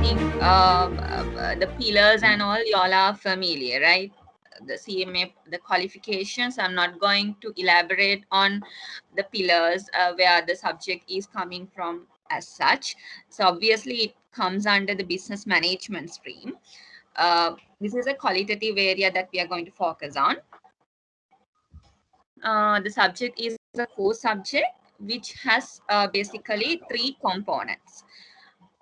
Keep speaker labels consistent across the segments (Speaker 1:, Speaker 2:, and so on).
Speaker 1: think the pillars and all you all are familiar, right? The CMA, the qualifications. I'm not going to elaborate on the pillars where the subject is coming from as such. So obviously it comes under the business management stream. This is a qualitative area that we are going to focus on. The subject is a core subject which has basically three components.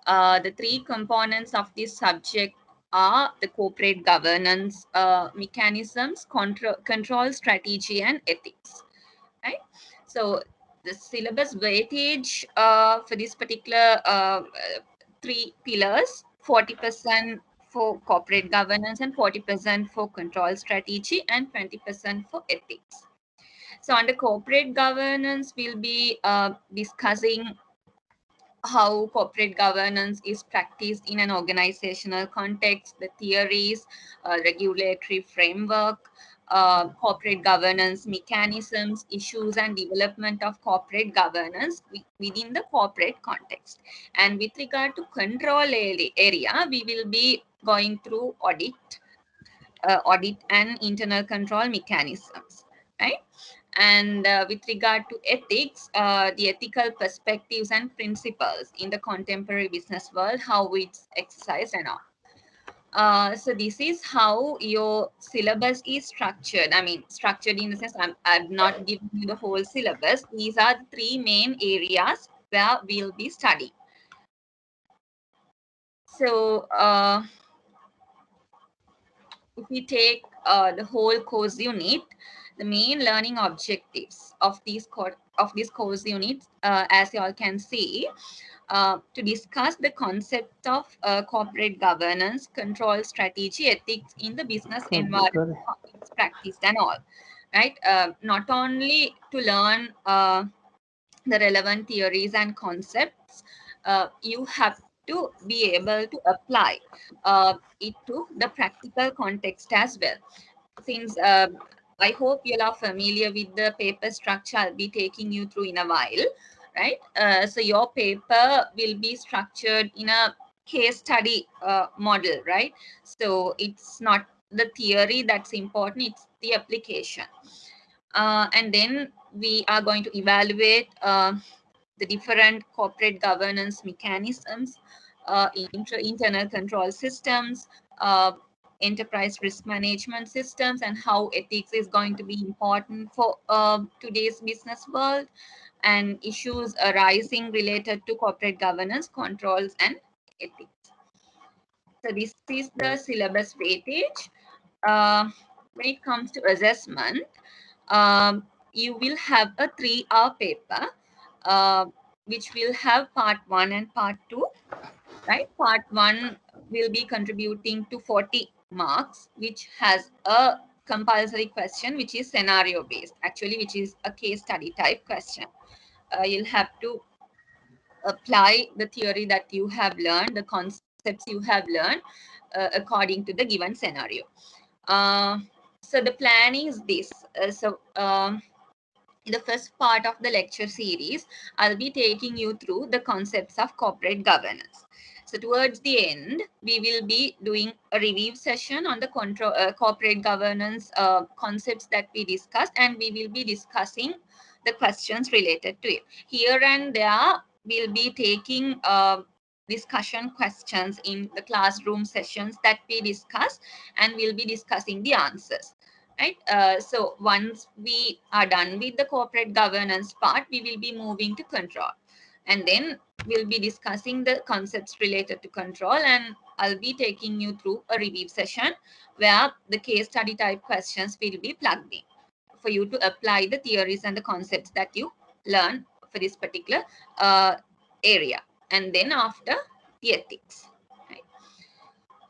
Speaker 1: The three components of this subject are the corporate governance mechanisms, control strategy, and ethics. Right. So the syllabus weightage for this particular three pillars: 40% for corporate governance, and 40% for control strategy, and 20% for ethics. So under corporate governance, we'll be discussing how corporate governance is practiced in an organizational context, the theories, regulatory framework, corporate governance mechanisms, issues, and development of corporate governance within the corporate context. And with regard to control area, we will be going through audit and internal control mechanisms, right? And with regard to ethics, the ethical perspectives and principles in the contemporary business world, how it's exercised and all. So this is how your syllabus is structured. I mean, structured in the sense I'm not giving you the whole syllabus. These are the three main areas where we'll be studying. So if we take the whole course unit, the main learning objectives of this course unit, as you all can see, to discuss the concept of corporate governance, control strategy, ethics in the business environment, how it's practiced and all, right? Not only to learn the relevant theories and concepts, you have to be able to apply it to the practical context as well. Since I hope you are familiar with the paper structure I'll be taking you through in a while, right? So your paper will be structured in a case study model, right? So it's not the theory that's important, it's the application. And then we are going to evaluate the different corporate governance mechanisms, internal control systems, enterprise risk management systems, and how ethics is going to be important for today's business world, and issues arising related to corporate governance, controls, and ethics. So this is the syllabus weightage. When it comes to assessment, you will have a 3-hour paper, which will have part 1 and part 2, right? Part 1 will be contributing to 40 marks, which has a compulsory question, which is scenario based, actually, which is a case study type question. You'll have to apply the theory that you have learned, the concepts you have learned, according to the given scenario. So the plan is this. In the first part of the lecture series, I'll be taking you through the concepts of corporate governance. So towards the end, we will be doing a review session on the corporate governance concepts that we discussed, and we will be discussing the questions related to it. Here and there, we'll be taking discussion questions in the classroom sessions that we discuss, and we'll be discussing the answers. Right. So once we are done with the corporate governance part, we will be moving to control. And then we'll be discussing the concepts related to control, and I'll be taking you through a review session where the case study type questions will be plugged in for you to apply the theories and the concepts that you learn for this particular area. And then after, the ethics.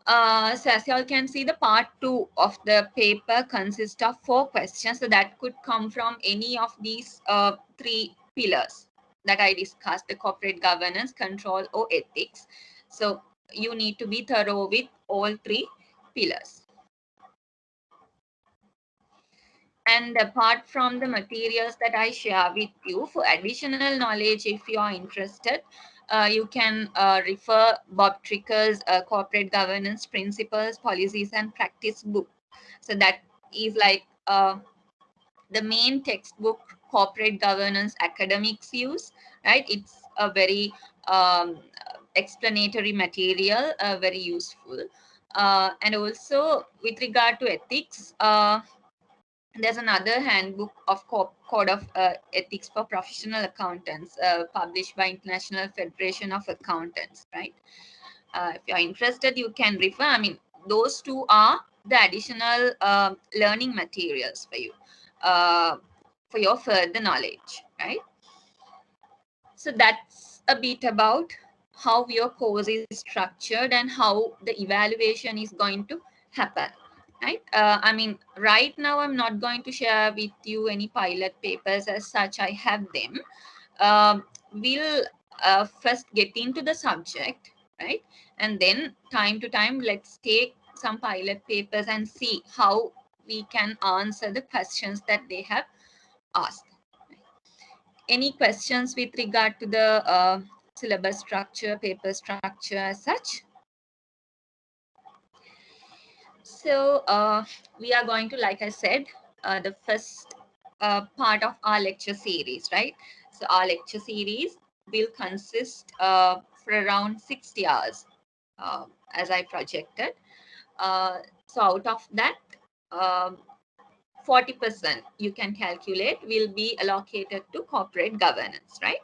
Speaker 1: So as you all can see, the part 2 of the paper consists of 4 questions. So that could come from any of these 3 pillars that I discussed: the corporate governance, control, or ethics. So you need to be thorough with all 3 pillars. And apart from the materials that I share with you, for additional knowledge, if you are interested, You can refer Bob Tricker's Corporate Governance Principles, Policies, and Practice book. So that is like the main textbook corporate governance academics use, right? It's a very explanatory material, very useful. And also with regard to ethics, there's another handbook of code of ethics for professional accountants, published by International Federation of Accountants, right? If you're interested, you can refer. I mean, those two are the additional learning materials for you, uh, for your further knowledge, right? So that's a bit about how your course is structured and how the evaluation is going to happen, right? I mean, right now I'm not going to share with you any pilot papers as such. I have them. We'll first get into the subject, right? And then time to time, let's take some pilot papers and see how we can answer the questions that they have asked. Any questions with regard to the syllabus structure, paper structure as such? So we are going to, like I said, the first part of our lecture series, right? So our lecture series will consist for around 60 hours, as I projected. So out of that, 40% you can calculate will be allocated to corporate governance, right?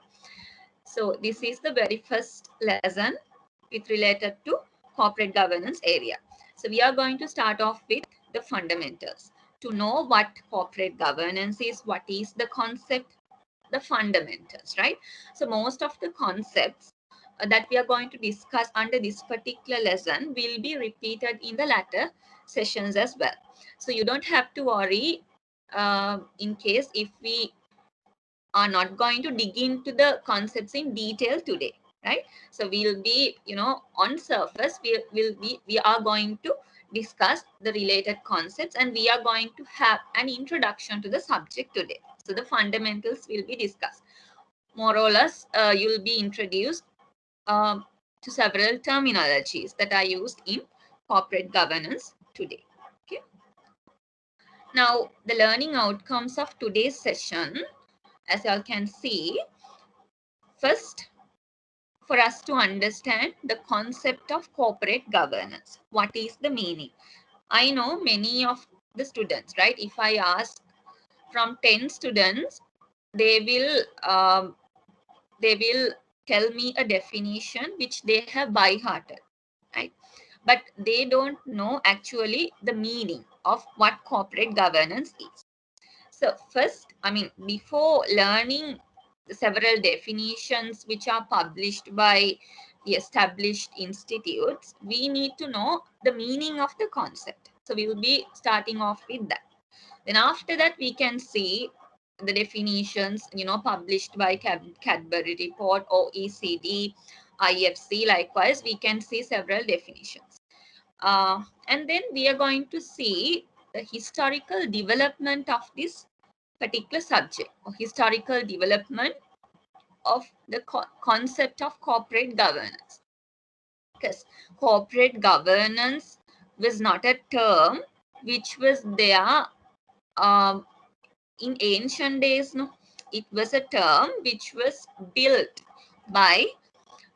Speaker 1: So this is the very first lesson with related to corporate governance area. So we are going to start off with the fundamentals. To know what corporate governance is, what is the concept, the fundamentals, right? So most of the concepts that we are going to discuss under this particular lesson will be repeated in the latter sessions as well. So you don't have to worry in case if we are not going to dig into the concepts in detail today, right? So we'll be, on surface, we are going to discuss the related concepts, and we are going to have an introduction to the subject today. So the fundamentals will be discussed. More or less, you'll be introduced to several terminologies that are used in corporate governance today. Okay. Now, the learning outcomes of today's session, as you all can see, first, for us to understand the concept of corporate governance. What is the meaning? I know many of the students, right? If I ask from 10 students, they will tell me a definition which they have by hearted, right? But they don't know actually the meaning of what corporate governance is. So first, I mean, before learning several definitions which are published by the established institutes, we need to know the meaning of the concept. So we will be starting off with that. Then after that, we can see the definitions, published by Cadbury Report, OECD, IFC. Likewise, we can see several definitions. And then we are going to see the historical development of this particular subject, or historical development of the concept of corporate governance. Because corporate governance was not a term which was there um, in ancient days. No, it was a term which was built by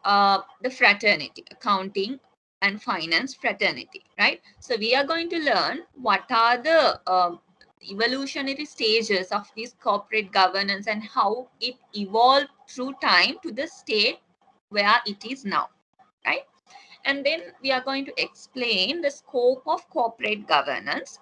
Speaker 1: the fraternity, accounting and finance fraternity, right? So we are going to learn what are the evolutionary stages of this corporate governance and how it evolved through time to the state where it is now, right? And then we are going to explain the scope of corporate governance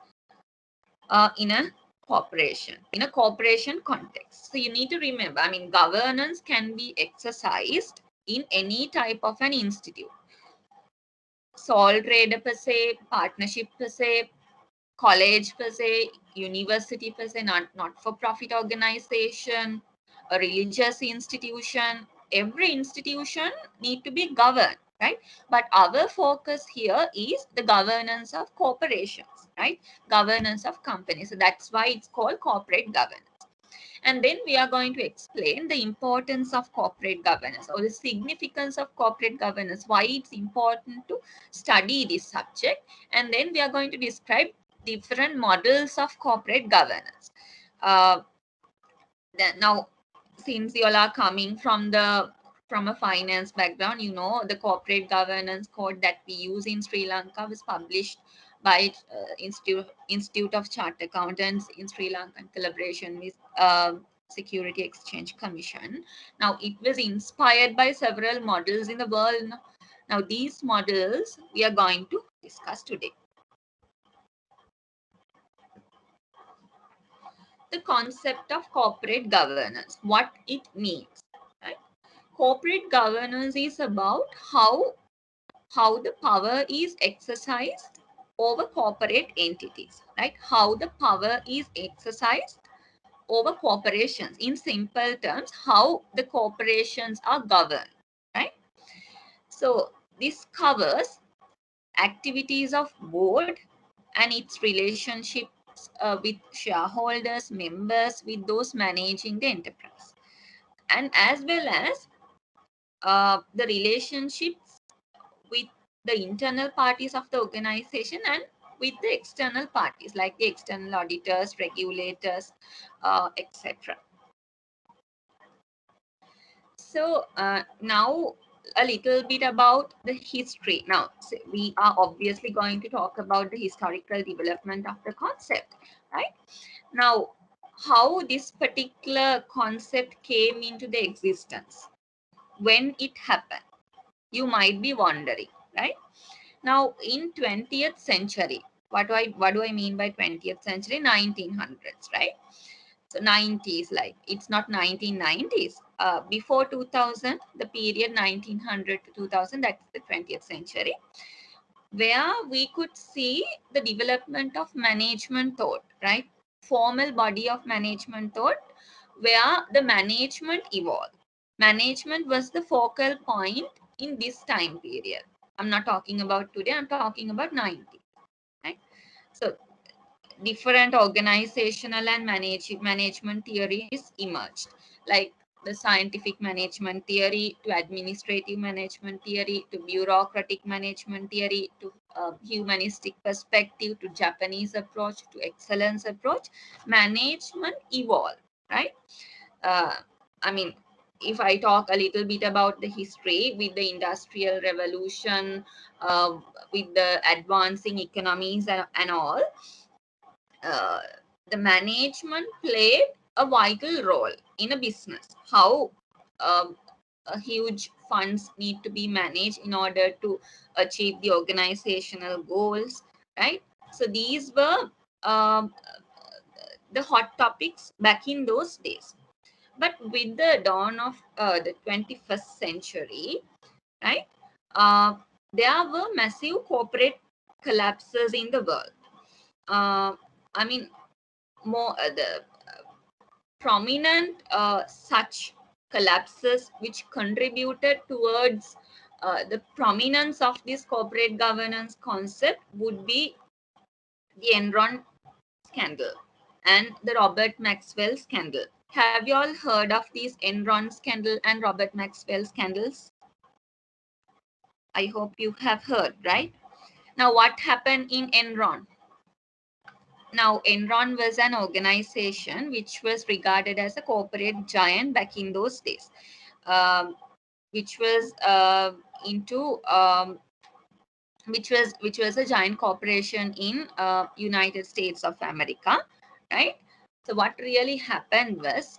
Speaker 1: in a corporation context. So you need to remember, I mean, governance can be exercised in any type of an institute. Sole trader per se, partnership per se, college per se, university per se, not-for-profit organization, a religious institution. Every institution need to be governed, right? But our focus here is the governance of corporations, right? Governance of companies. So that's why it's called corporate governance. And then we are going to explain the importance of corporate governance or the significance of corporate governance, why it's important to study this subject. And then we are going to describe different models of corporate governance. Uh, Now, since you all are coming from a finance background, you know the corporate governance code that we use in Sri Lanka was published by Institute of Chartered Accountants in Sri Lanka in collaboration with Security Exchange Commission. Now, it was inspired by several models in the world. Now, these models we are going to discuss today. The concept of corporate governance, what it means, right? Corporate governance is about how the power is exercised over corporate entities, right? How the power is exercised over corporations. In simple terms, how the corporations are governed, right? So this covers activities of board and its relationships with shareholders, members, with those managing the enterprise, and as well as the relationships with the internal parties of the organization and with the external parties like the external auditors, regulators, etc. So now a little bit about the history. Now, so we are obviously going to talk about the historical development of the concept, right? Now, how this particular concept came into the existence, when it happened, you might be wondering, right? Now, in 20th century, what do I mean by 20th century? 1900s, right? So 90s, like it's not 1990s. Before 2000, the period 1900 to 2000, that's the 20th century, where we could see the development of management thought, right? Formal body of management thought, where the management evolved. Management was the focal point in this time period. I'm not talking about today, I'm talking about 90s, right? So different organizational and management theories emerged, like the scientific management theory to administrative management theory to bureaucratic management theory to humanistic perspective to Japanese approach to excellence approach. Management evolved, right? uh, I mean, if I talk a little bit about the history with the industrial revolution, with the advancing economies and all, uh, the management played a vital role in a business. How a huge funds need to be managed in order to achieve the organizational goals, right? So these were the hot topics back in those days. But with the dawn of the 21st century, right, uh, there were massive corporate collapses in the world. I mean, more the prominent such collapses which contributed towards the prominence of this corporate governance concept would be the Enron scandal and the Robert Maxwell scandal. Have you all heard of these Enron scandal and Robert Maxwell scandals? I hope you have heard, right? Now, what happened in Enron? Now, Enron was an organization which was regarded as a corporate giant back in those days, um, which was into which was a giant corporation in United States of America, right? So, what really happened was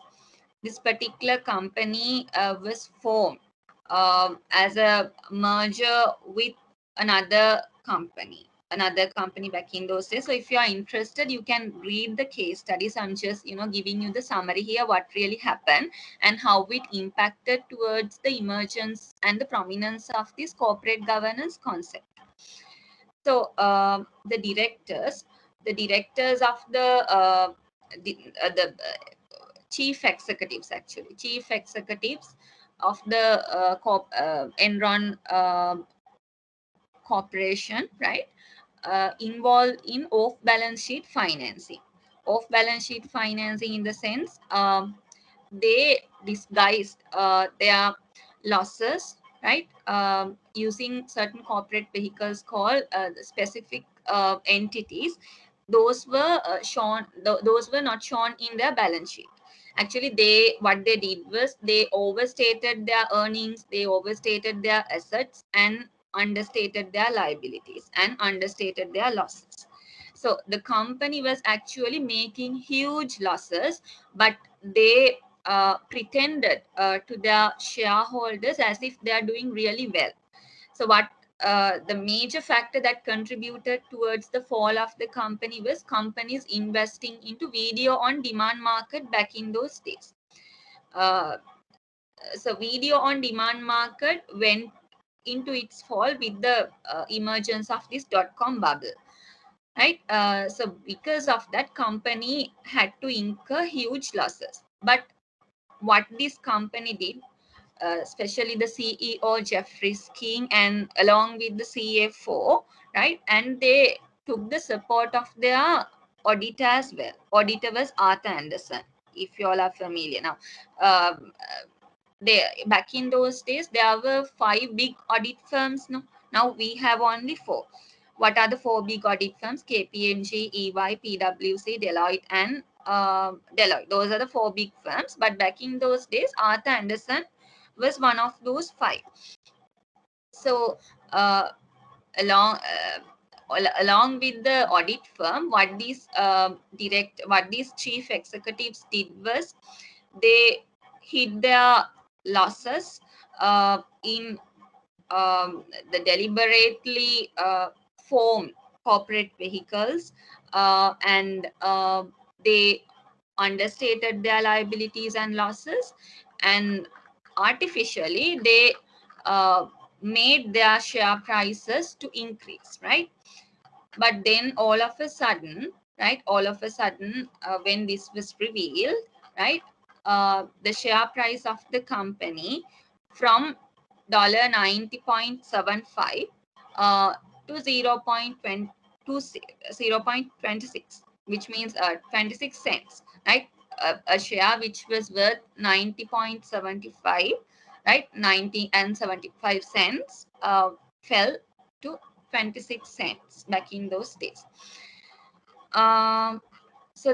Speaker 1: this particular company was formed as a merger with another company back in those days. So if you are interested, you can read the case studies. I'm just giving you the summary here, what really happened and how it impacted towards the emergence and the prominence of this corporate governance concept. So the directors of the chief executives, actually chief executives of the Enron corporation, right, involved in off balance sheet financing. off balance sheet financing in the sense they disguised their losses, right, using certain corporate vehicles called specific entities. Those were those were not shown in their balance sheet. Actually, they what they did was they overstated their earnings, they overstated their assets, and understated their liabilities and understated their losses. So the company was actually making huge losses, but they pretended to their shareholders as if they are doing really well. So what the major factor that contributed towards the fall of the company was companies investing into video on demand market back in those days. Uh, so video on demand market went into its fall with the emergence of this dot-com bubble, right? So because of that, company had to incur huge losses. But what this company did, especially the CEO Jeffrey King and along with the CFO, right? And they took the support of their auditor as well. Auditor was Arthur Anderson, if you all are familiar. Now, they back in those days there were 5 big audit firms. No, now we have only 4. What are the 4 big audit firms? KPMG, EY, PwC, Deloitte, and Deloitte. Those are the 4 big firms. But back in those days, Arthur Anderson was one of those 5. So along along with the audit firm, what these chief executives did was they hid their losses in the deliberately formed corporate vehicles, and they understated their liabilities and losses, and artificially they uh, made their share prices to increase, right? But then all of a sudden, right, when this was revealed, right, the share price of the company from $90.75 to 0.26, which means 26 cents, right? A share which was worth 90.75, right, 90 and 75 cents, fell to 26 cents back in those days. So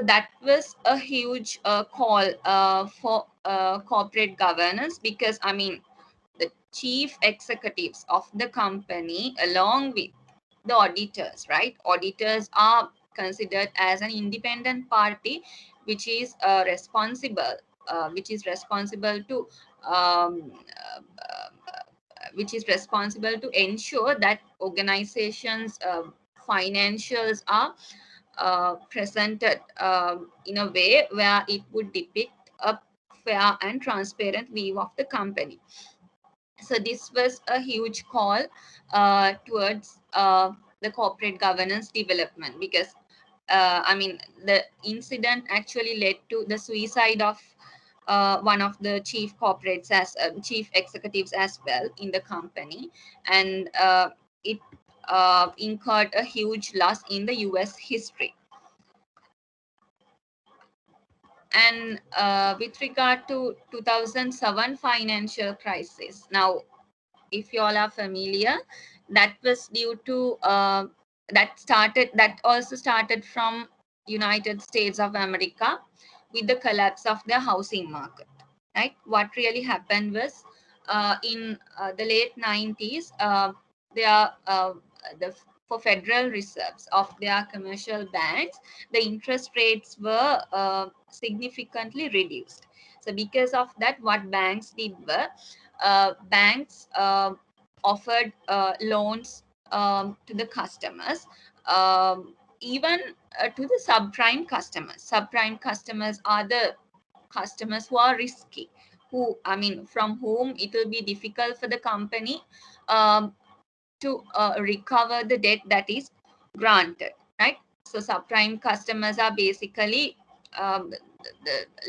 Speaker 1: that was a huge call for corporate governance, because I mean the chief executives of the company along with the auditors, right? Auditors are considered as an independent party which is responsible to um, ensure that organizations financials are presented in a way where it would depict a fair and transparent view of the company. So this was a huge call towards the corporate governance development, because I mean the incident actually led to the suicide of one of the chief executives as well in the company, and it incurred a huge loss in the US history. And with regard to 2007 financial crisis, now if you all are familiar, that was due to that also started from United States of America with the collapse of the housing market, right? What really happened was in the late 90s, there the for Federal Reserves of their commercial banks, the interest rates were significantly reduced. So because of that, what banks did were banks offered loans to the customers, even to the subprime customers. Subprime customers are the customers who are risky, who, I mean, from whom it will be difficult for the company um, to recover the debt that is granted, right? So subprime customers are basically the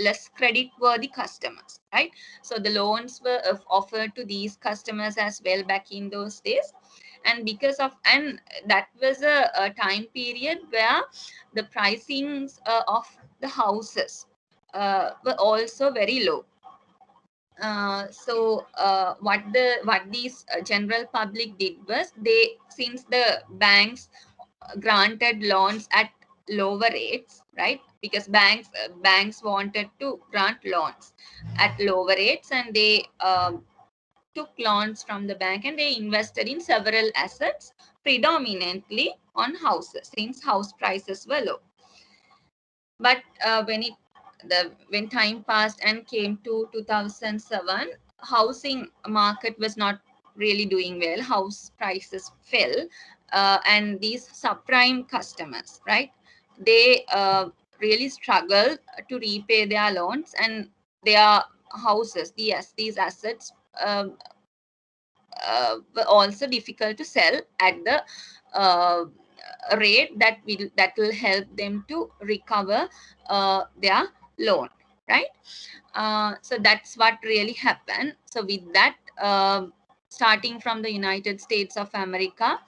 Speaker 1: less credit worthy customers, right? So the loans were offered to these customers as well back in those days. And that was a time period where the pricings of the houses were also very low. What these general public did was, since the banks granted loans at lower rates, right? Because banks wanted to grant loans at lower rates, and they took loans from the bank, and they invested in several assets, predominantly on houses, since house prices were low. But when time passed and came to 2007, housing market was not really doing well. House prices fell, and these subprime customers, right, they really struggled to repay their loans, and their houses, these assets were also difficult to sell at the uh, rate that will help them to recover their loan, right? So that's what really happened. So with that, starting from the United States of America,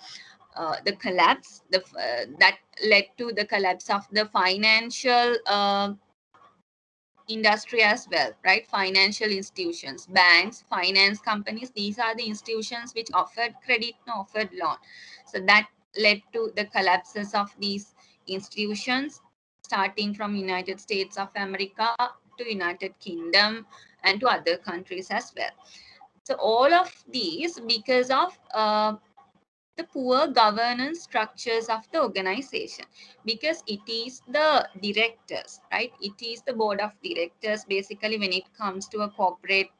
Speaker 1: the collapse, that led to the collapse of the financial industry as well, right? Financial institutions, banks, finance companies, these are the institutions which offered credit and offered loan. So that led to the collapses of these institutions, starting from United States of America to United Kingdom and to other countries as well. So all of these because of the poor governance structures of the organization, because it is the directors, right? It is the board of directors. Basically, when it comes to a corporation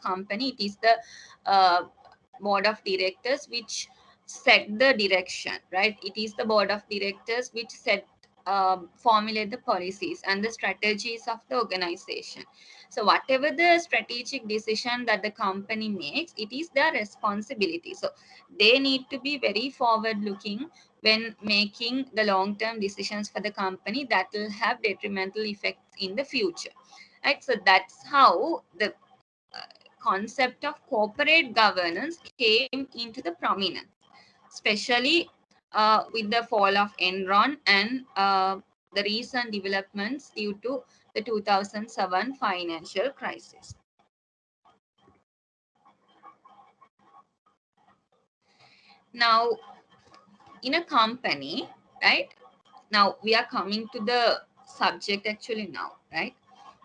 Speaker 1: company, it is the board of directors which set the direction, right? It is the board of directors which formulate the policies and the strategies of the organization. So whatever the strategic decision that the company makes, it is their responsibility. So they need to be very forward looking when making the long term decisions for the company that will have detrimental effects in the future, right? So that's how the concept of corporate governance came into the prominence, especially with the fall of Enron and the recent developments due to the 2007 financial crisis. Now, in a company, right? Now we are coming to the subject actually now, right?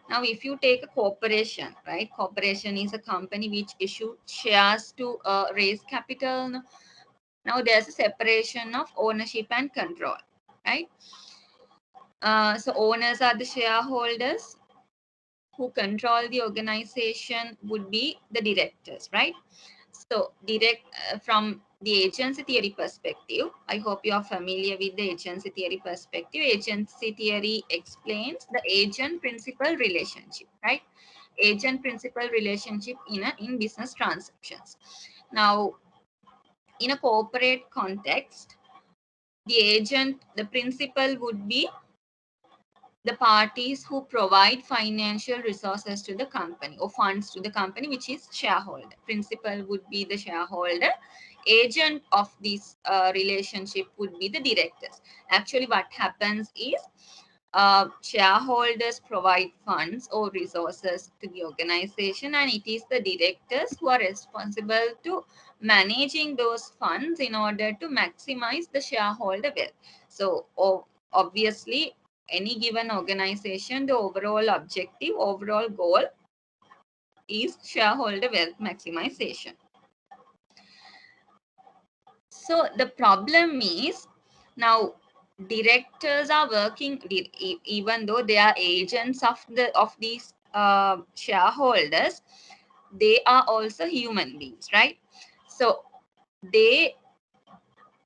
Speaker 1: Now, if you take a corporation, right? Corporation is a company which issue shares to raise capital. Now there's a separation of ownership and control, right? So owners are the shareholders, who control the organization would be the directors, right? So from the agency theory perspective, I hope you are familiar with the agency theory perspective. Agency theory explains the agent principal relationship, right? Agent principal relationship in business transactions. Now, in a corporate context, the principal would be the parties who provide financial resources to the company or funds to the company, which is shareholder. Principal would be the shareholder. Agent of this relationship would be the directors. Actually, what happens is shareholders provide funds or resources to the organization, and it is the directors who are responsible to managing those funds in order to maximize the shareholder wealth. So obviously, any given organization, the overall goal is shareholder wealth maximization. So the problem is, now directors are working, even though they are agents of these shareholders, they are also human beings, right? So they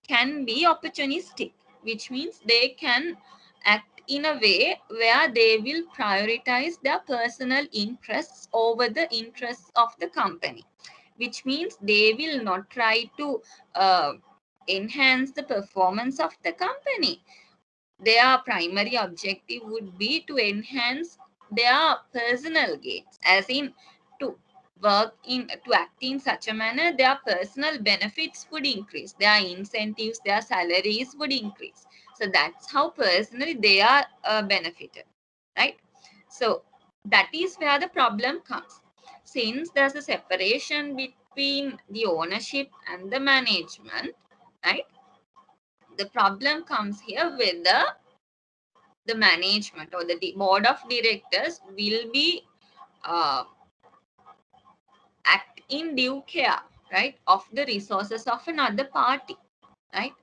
Speaker 1: can be opportunistic, which means they can act in a way where they will prioritize their personal interests over the interests of the company, which means they will not try to enhance the performance of the company. Their primary objective would be to enhance their personal gains, as in to work in to act in such a manner, their personal benefits would increase, their incentives, their salaries would increase. So that's how personally they are benefited, right? So that is where the problem comes. Since there's a separation between the ownership and the management, right? The problem comes here with the management or the board of directors will be uh, act in due care, right, of the resources of another party, right?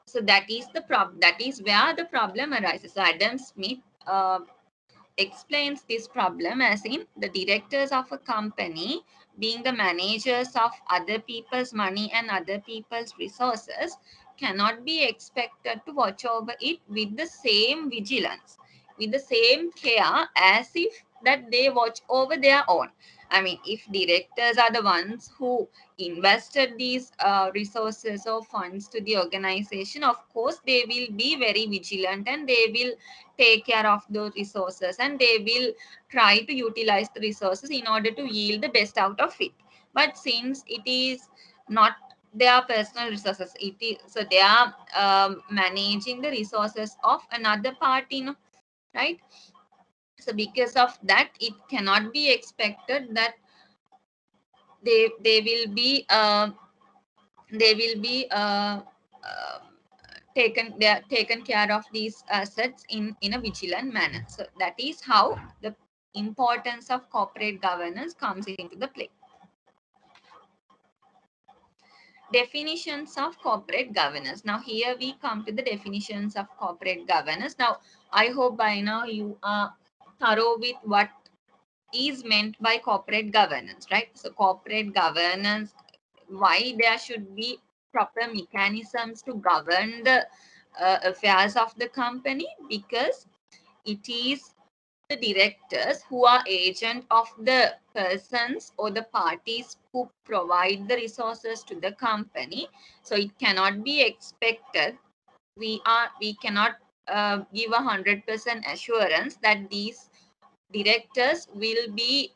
Speaker 1: So that is the problem. That is where the problem arises. So Adam Smith explains this problem as in the directors of a company being the managers of other people's money and other people's resources cannot be expected to watch over it with the same vigilance, with the same care as if that they watch over their own. I mean, if directors are the ones who invested these resources or funds to the organization, of course they will be very vigilant and they will take care of those resources and they will try to utilize the resources in order to yield the best out of it. But since it is not their personal resources, it is, so they are managing the resources of another party, no, right? So because of that, it cannot be expected that they will be they will be uh, they are taken care of these assets in a vigilant manner. So that is how the importance of corporate governance comes into the play. Definitions of corporate governance. Now here we come to the definitions of corporate governance. Now I hope by now you are thorough with what is meant by corporate governance, right? So corporate governance, why there should be proper mechanisms to govern the affairs of the company, because it is the directors who are agent of the persons or the parties who provide the resources to the company. So it cannot be expected, we cannot give 100% assurance that these directors will be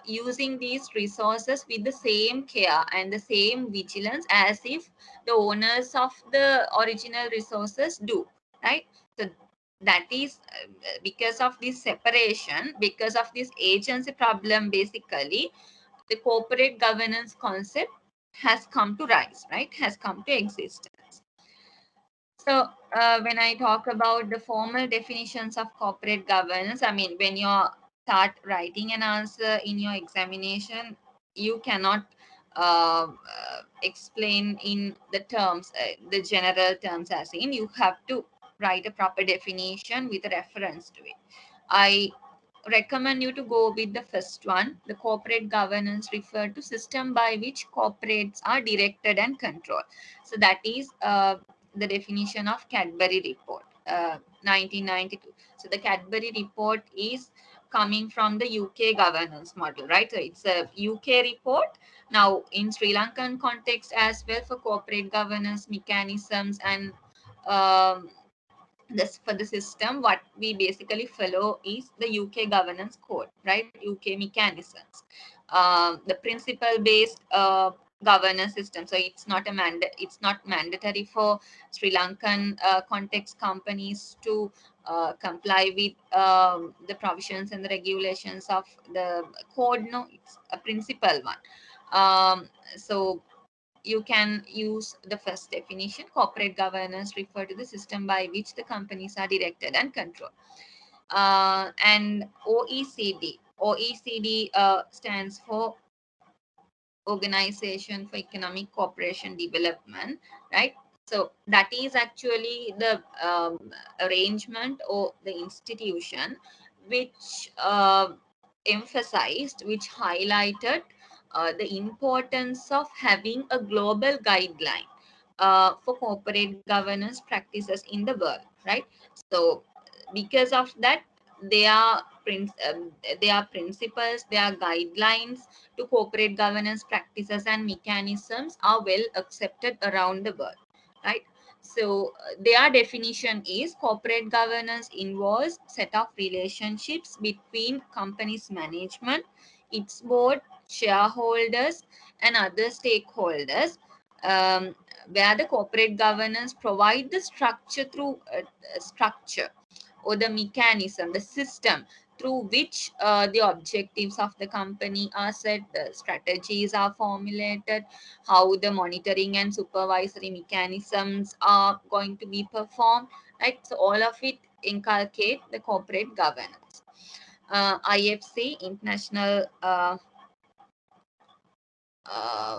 Speaker 1: using these resources with the same care and the same vigilance as if the owners of the original resources do, right? So that is because of this separation, because of this agency problem, basically the corporate governance concept has come to rise, right, has come to existence. So, when I talk about the formal definitions of corporate governance, I mean, when you start writing an answer in your examination, you cannot explain in the terms, the general terms as in. You have to write a proper definition with a reference to it. I recommend you to go with the first one. The corporate governance refer to system by which corporates are directed and controlled. So that is the definition of Cadbury report, 1992. So the Cadbury report is coming from the UK governance model, right? So it's a UK report. Now in Sri Lankan context as well, for corporate governance mechanisms and um, this for the system, what we basically follow is the UK governance code, right? UK mechanisms, the principle based governance system. So it's not mandatory for Sri Lankan context companies to comply with the provisions and the regulations of the code. No, it's a principle one. So you can use the first definition. Corporate governance refer to the system by which the companies are directed and controlled. And OECD stands for Organization for Economic Cooperation Development, right? So that is actually the arrangement or the institution which emphasized, which highlighted the importance of having a global guideline for corporate governance practices in the world, right? So because of that, their their principles, their guidelines to corporate governance practices and mechanisms are well accepted around the world, right? So their definition is corporate governance involves set of relationships between company's management, its board, shareholders, and other stakeholders, um, where the corporate governance provide the structure or the mechanism, the system through which the objectives of the company are set, the strategies are formulated, how the monitoring and supervisory mechanisms are going to be performed, right? So all of it inculcate the corporate governance. IFC, International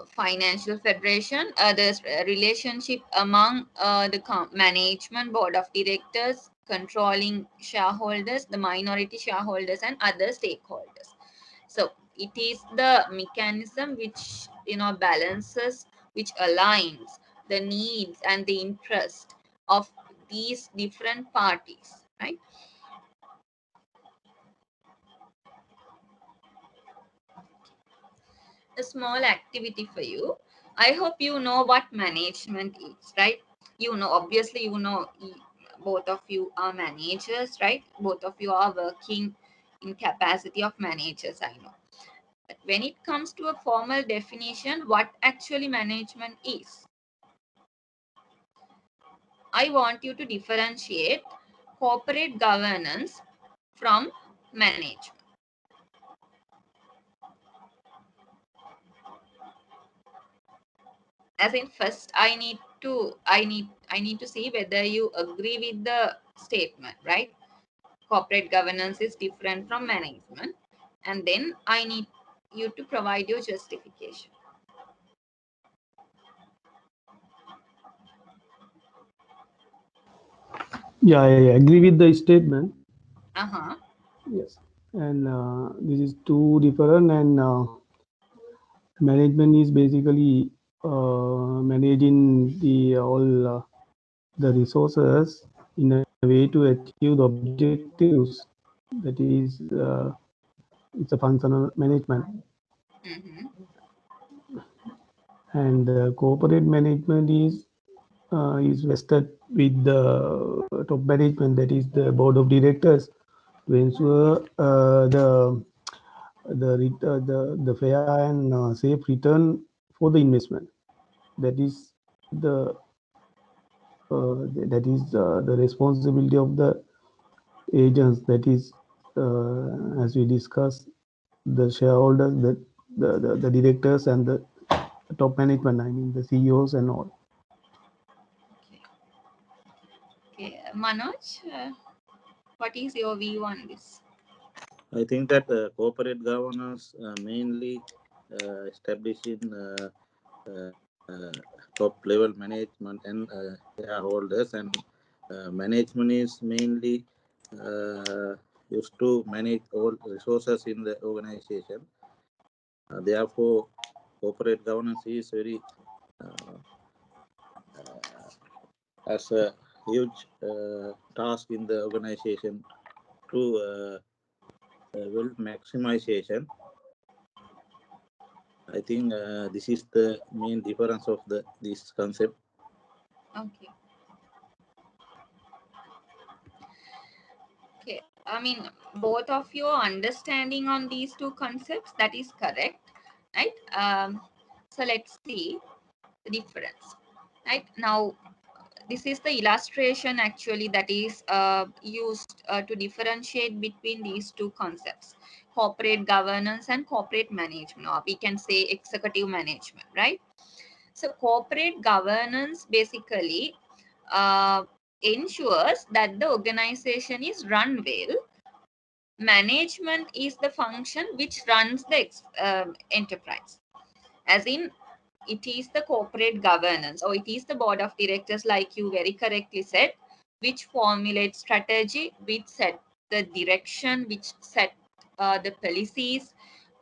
Speaker 1: Financial Federation, the relationship among the management, board of directors, controlling shareholders, the minority shareholders, and other stakeholders. So it is the mechanism which balances, which aligns the needs and the interest of these different parties, right? A small activity for you. I hope you know what management is, right? Obviously, both of you are managers, right? Both of you are working in capacity of managers, I know. But when it comes to a formal definition, what actually management is, I want you to differentiate corporate governance from management. As in, first I need to see whether you agree with the statement, right? Corporate governance is different from management, and then I need you to provide your justification.
Speaker 2: Yeah, I agree with the statement.
Speaker 1: Uh-huh.
Speaker 2: Yes, and this is two different, and management is basically managing the all the resources in a way to achieve the objectives. That is, it's a functional management,
Speaker 1: Mm-hmm.
Speaker 2: and corporate management is vested with the top management, that is the board of directors, to ensure the fair and safe return for the investment. That is the the responsibility of the agents. That is, as we discussed, the shareholders, the directors, and the top management. I mean the CEOs and all.
Speaker 1: Okay. Okay, Manoj, what is your view on this?
Speaker 3: I think that corporate governance mainly establishing top level management and shareholders, and management is mainly used to manage all resources in the organization. Therefore, corporate governance is very uh, as a huge task in the organization to wealth maximization. I think this is the main difference of this concept.
Speaker 1: Okay. Okay, I mean, both of your understanding on these two concepts, that is correct, right? So let's see the difference, right? Now, this is the illustration actually that is used to differentiate between these two concepts: corporate governance and corporate management, or we can say executive management, right? So corporate governance basically uh, ensures that the organization is run well. Management is the function which runs the enterprise, as in, it is the corporate governance, or it is the board of directors, like you very correctly said, which formulate strategy, which set the direction, which set the policies,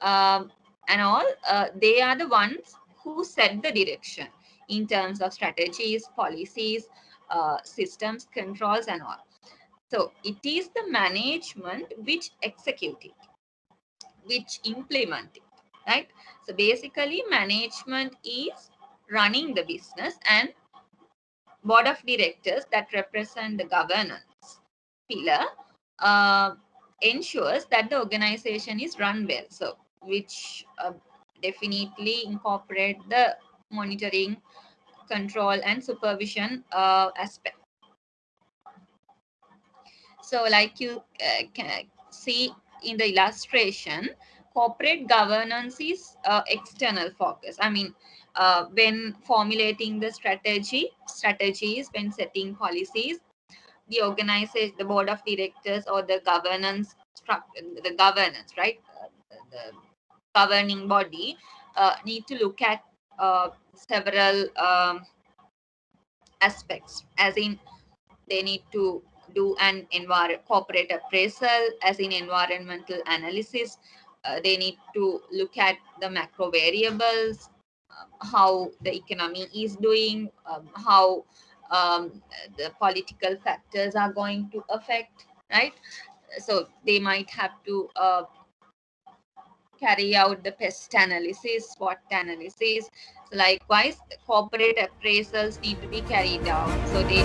Speaker 1: and all. They are the ones who set the direction in terms of strategies, policies, systems, controls, and all. So it is the management which execute it, which implement it, right? So basically, management is running the business, and board of directors that represent the governance pillar uh, ensures that the organization is run well. So which definitely incorporate the monitoring, control, and supervision aspect. So, like you can see in the illustration, corporate governance is external focus. I mean, when formulating the strategies, when setting policies, the organization, the board of directors, or the governance structure, the governance, right? The governing body need to look at several aspects, as in they need to do an corporate appraisal, as in environmental analysis. They need to look at the macro variables, how the economy is doing, how the political factors are going to affect, right? So they might have to carry out the pest analysis, SWOT analysis. So likewise, corporate appraisals need to be carried out. So they